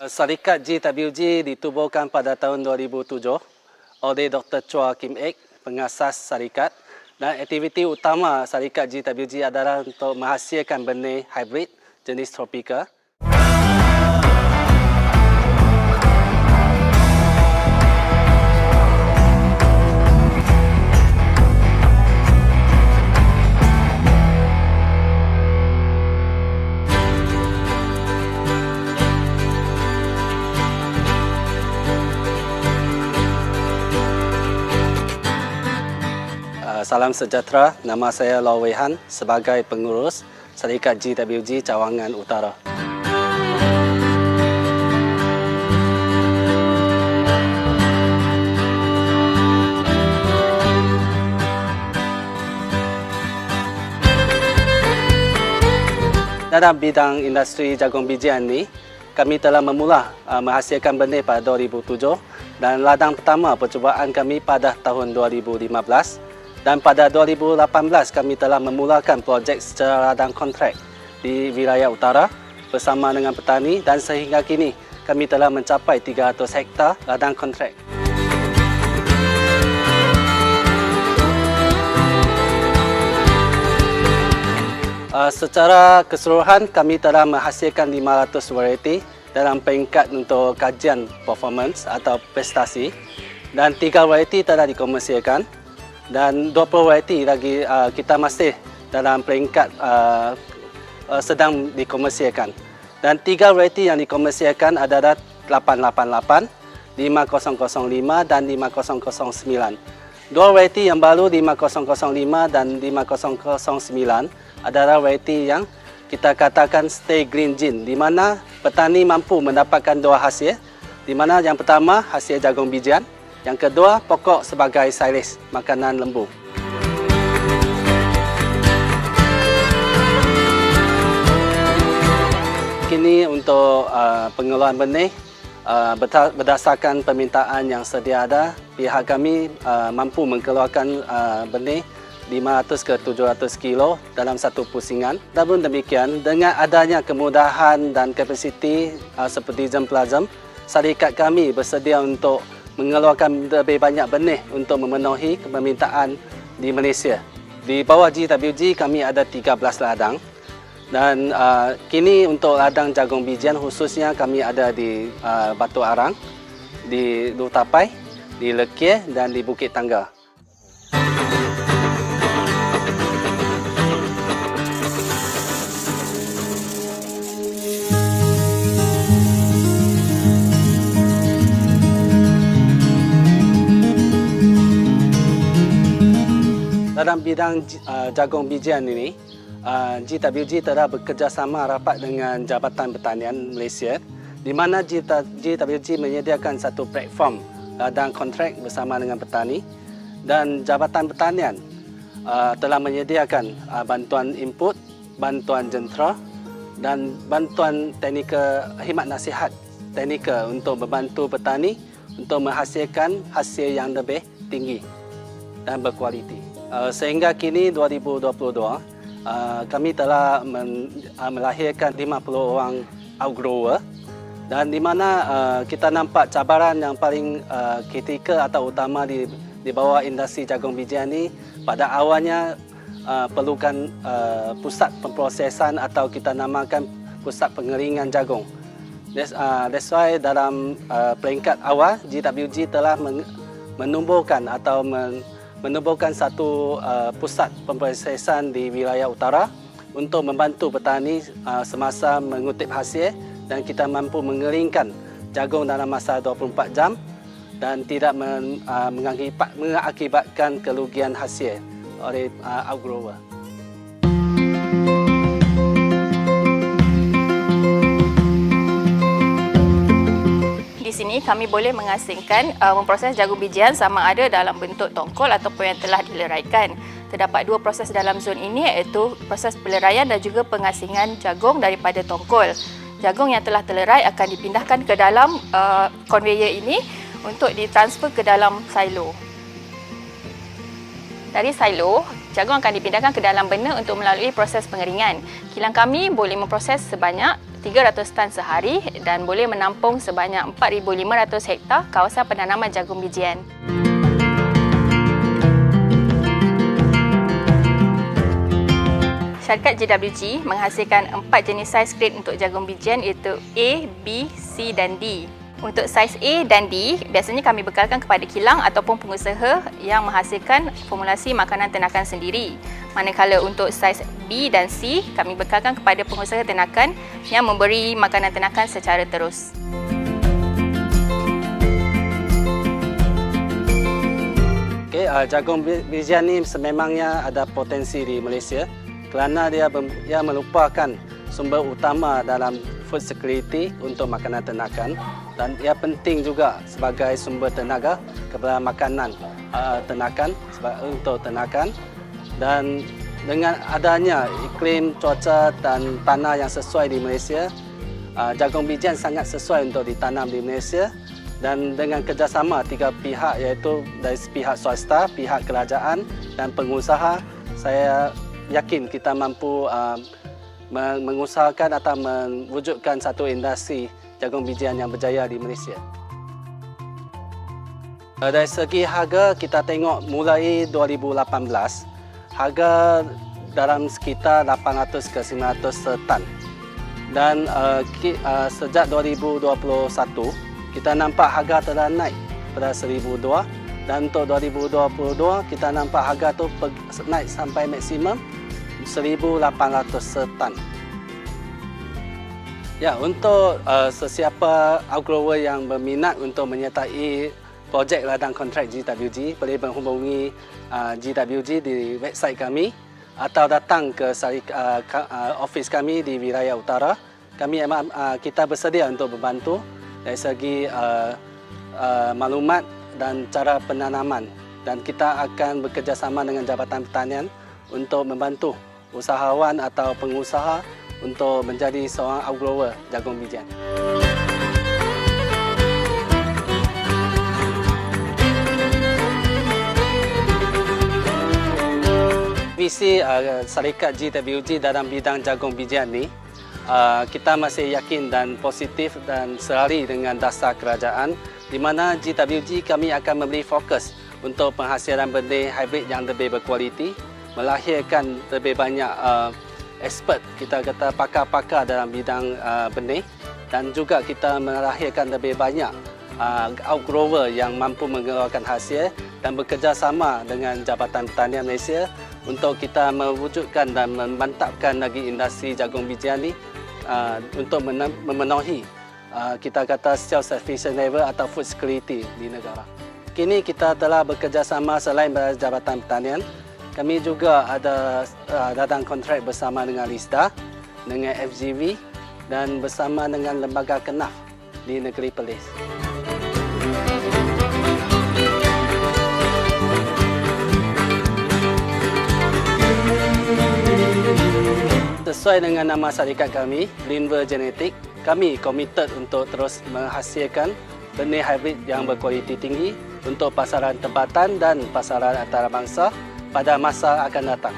Syarikat GWG ditubuhkan pada tahun 2007 oleh Dr. Chua Kim Ek, pengasas syarikat, dan aktiviti utama syarikat GWG adalah untuk menghasilkan benih hybrid jenis tropika. Salam sejahtera, nama saya Law Wei Han sebagai pengurus Syarikat GWG Cawangan Utara. Dalam bidang industri jagung bijian ini, kami telah memula menghasilkan benih pada 2007 dan ladang pertama percubaan kami pada tahun 2015. Dan pada 2018 kami telah memulakan projek secara ladang kontrak di wilayah utara bersama dengan petani dan sehingga kini kami telah mencapai 300 hektar ladang kontrak. Secara keseluruhan kami telah menghasilkan 500 varieti dalam peringkat untuk kajian performance atau prestasi dan 3 varieti telah dikomersialkan. Dan 20 varieti lagi kita masih dalam peringkat sedang dikomersialkan. Dan 3 varieti yang dikomersialkan adalah 888, 5005 dan 5009. 2 varieti yang baru 5005 dan 5009 adalah varieti yang kita katakan stay green gene, di mana petani mampu mendapatkan 2 hasil, di mana yang pertama hasil jagung bijian, yang kedua, pokok sebagai silage, makanan lembu. Kini untuk pengelolaan benih, berdasarkan permintaan yang sedia ada, pihak kami mampu mengeluarkan benih 500 ke 700 kilo dalam satu pusingan. Namun demikian, dengan adanya kemudahan dan kapasiti seperti Zemplasm, syarikat kami bersedia untuk mengeluarkan lebih banyak benih untuk memenuhi permintaan di Malaysia. Di bawah GWG kami ada 13 ladang dan kini untuk ladang jagung bijian khususnya kami ada di Batu Arang, di Lutapai, di Lekir dan di Bukit Tangga. Dalam bidang jagung bijian ini, GWG telah bekerjasama rapat dengan Jabatan Pertanian Malaysia, di mana GWG menyediakan satu platform ladang kontrak bersama dengan petani dan Jabatan Pertanian telah menyediakan bantuan input, bantuan jentera dan bantuan teknikal khidmat nasihat teknikal untuk membantu petani untuk menghasilkan hasil yang lebih tinggi dan berkualiti. Sehingga kini 2022, kami telah melahirkan 50 orang outgrower dan di mana kita nampak cabaran yang paling kritikal atau utama di bawah industri jagung bijian ini pada awalnya perlukan pusat pemprosesan atau kita namakan pusat pengeringan jagung. That's why dalam peringkat awal GWG telah menumbuhkan atau menubuhkan satu pusat pemprosesan di wilayah utara untuk membantu petani semasa mengutip hasil dan kita mampu mengeringkan jagung dalam masa 24 jam dan tidak mengakibatkan kerugian hasil oleh outgrower. Di sini kami boleh mengasingkan memproses jagung bijian sama ada dalam bentuk tongkol ataupun yang telah dileraikan. Terdapat 2 proses dalam zon ini iaitu proses peleraian dan juga pengasingan jagung daripada tongkol. Jagung yang telah terlerai akan dipindahkan ke dalam conveyor ini untuk ditransfer ke dalam silo. Dari silo, jagung akan dipindahkan ke dalam bena untuk melalui proses pengeringan. Kilang kami boleh memproses sebanyak 300 tan sehari dan boleh menampung sebanyak 4,500 hektar kawasan penanaman jagung bijian. Syarikat JWG menghasilkan 4 jenis saiz grade untuk jagung bijian iaitu A, B, C dan D. Untuk saiz A dan D, biasanya kami bekalkan kepada kilang ataupun pengusaha yang menghasilkan formulasi makanan ternakan sendiri. Manakala untuk saiz B dan C, kami bekalkan kepada pengusaha ternakan yang memberi makanan ternakan secara terus. Jagung bijian ni sememangnya ada potensi di Malaysia kerana dia merupakan sumber utama dalam food security untuk makanan ternakan dan ia penting juga sebagai sumber tenaga kepada makanan ternakan untuk ternakan. Dan dengan adanya iklim, cuaca dan tanah yang sesuai di Malaysia, jagung bijian sangat sesuai untuk ditanam di Malaysia. Dan dengan kerjasama tiga pihak iaitu dari pihak swasta, pihak kerajaan dan pengusaha, saya yakin kita mampu mengusahakan atau mewujudkan satu industri jagung bijian yang berjaya di Malaysia. Dari segi harga, kita tengok mulai 2018, harga dalam sekitar 800 ke 900 setan. Dan sejak 2021, kita nampak harga telah naik pada 1,200 dan untuk 2022 kita nampak harga tu naik sampai maksimum 1,800 setan. Ya, untuk sesiapa outgrower yang berminat untuk menyertai projek ladang kontrak JWG, boleh menghubungi JWG di website kami atau datang ke ofis kami di Wilayah Utara. Kita bersedia untuk membantu dari segi maklumat dan cara penanaman, dan kita akan bekerjasama dengan Jabatan Pertanian untuk membantu usahawan atau pengusaha untuk menjadi seorang outgrower jagung bijian. Visi syarikat JWG dalam bidang jagung bijian ni, kita masih yakin dan positif dan serari dengan dasar kerajaan, di mana JWG kami akan memberi fokus untuk penghasilan benih hybrid yang lebih berkualiti, melahirkan lebih banyak expert, kita kata pakar-pakar dalam bidang benih, dan juga kita melahirkan lebih banyak outgrower yang mampu mengeluarkan hasil dan bekerjasama dengan Jabatan Pertanian Malaysia untuk kita mewujudkan dan memantapkan lagi industri jagung bijian ni untuk memenuhi kita kata self-sufficient level atau food security di negara. Kini kita telah bekerjasama selain Jabatan Pertanian, kami juga ada ladang kontrak bersama dengan LISDA, dengan FGV dan bersama dengan Lembaga Kenaf di Negeri Perlis. Sesuai dengan nama syarikat kami, Greenworld Genetic, kami komited untuk terus menghasilkan benih hybrid yang berkualiti tinggi untuk pasaran tempatan dan pasaran antarabangsa pada masa akan datang.